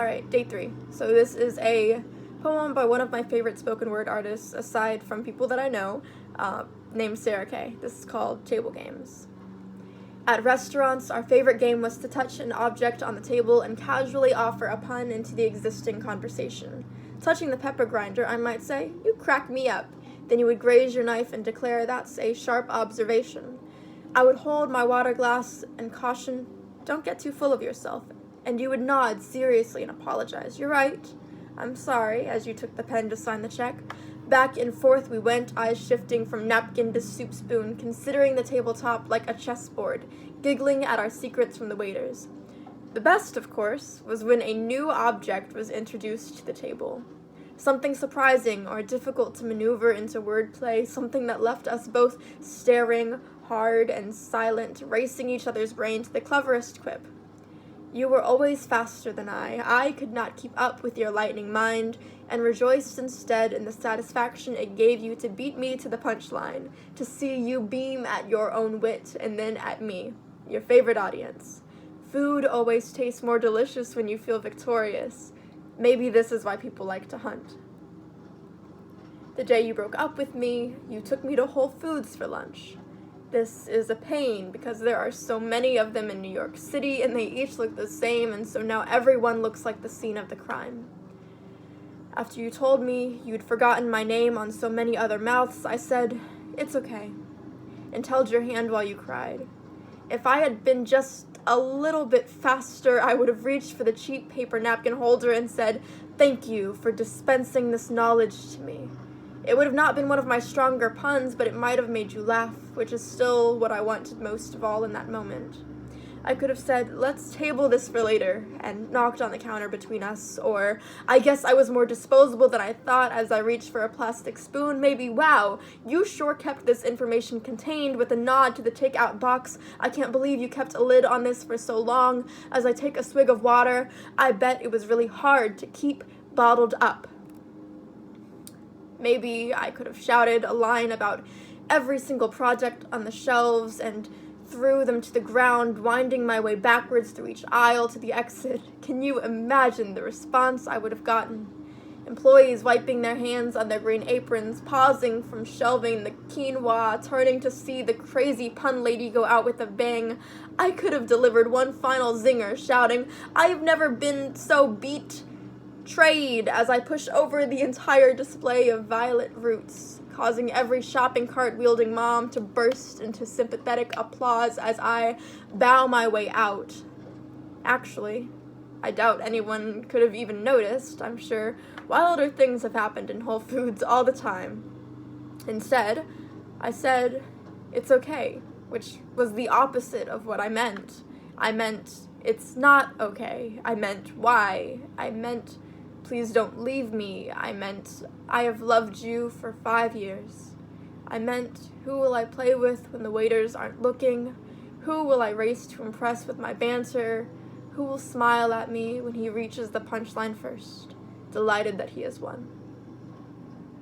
Alright, day 3. So this is a poem by one of my favorite spoken word artists, aside from people that I know, named Sarah Kay. This is called Table Games. At restaurants, our favorite game was to touch an object on the table and casually offer a pun into the existing conversation. Touching the pepper grinder, I might say, "You crack me up." Then you would graze your knife and declare, "That's a sharp observation." I would hold my water glass and caution, "Don't get too full of yourself." And you would nod seriously and apologize. "You're right. I'm sorry," as you took the pen to sign the check. Back and forth we went, eyes shifting from napkin to soup spoon, considering the tabletop like a chessboard, giggling at our secrets from the waiters. The best, of course, was when a new object was introduced to the table. Something surprising or difficult to maneuver into wordplay, something that left us both staring, hard and silent, racing each other's brain to the cleverest quip. You were always faster than I could not keep up with your lightning mind, and rejoiced instead in the satisfaction it gave you to beat me to the punchline, to see you beam at your own wit, and then at me, your favorite audience. Food always tastes more delicious when you feel victorious. Maybe this is why people like to hunt. The day you broke up with me, you took me to Whole Foods for lunch. This is a pain because there are so many of them in New York City and they each look the same, and so now everyone looks like the scene of the crime. After you told me you'd forgotten my name on so many other mouths, I said, "It's okay," and held your hand while you cried. If I had been just a little bit faster, I would have reached for the cheap paper napkin holder and said, "Thank you for dispensing this knowledge to me." It would have not been one of my stronger puns, but it might have made you laugh, which is still what I wanted most of all in that moment. I could have said, "Let's table this for later," and knocked on the counter between us, or, "I guess I was more disposable than I thought," as I reached for a plastic spoon. Maybe, "Wow, you sure kept this information contained," with a nod to the takeout box. "I can't believe you kept a lid on this for so long," as I take a swig of water. I bet it was really hard to keep bottled up. Maybe I could have shouted a line about every single project on the shelves and threw them to the ground, winding my way backwards through each aisle to the exit. Can you imagine the response I would have gotten? Employees wiping their hands on their green aprons, pausing from shelving the quinoa, turning to see the crazy pun lady go out with a bang. I could have delivered one final zinger, shouting, "I've never been so betrayed," as I push over the entire display of violet roots, causing every shopping cart-wielding mom to burst into sympathetic applause as I bow my way out. Actually, I doubt anyone could have even noticed. I'm sure wilder things have happened in Whole Foods all the time. Instead, I said, "It's okay," which was the opposite of what I meant. I meant, "It's not okay." I meant, "Why?" I meant, "Please don't leave me." I meant, "I have loved you for 5 years." I meant, "Who will I play with when the waiters aren't looking? Who will I race to impress with my banter? Who will smile at me when he reaches the punchline first, delighted that he has won?"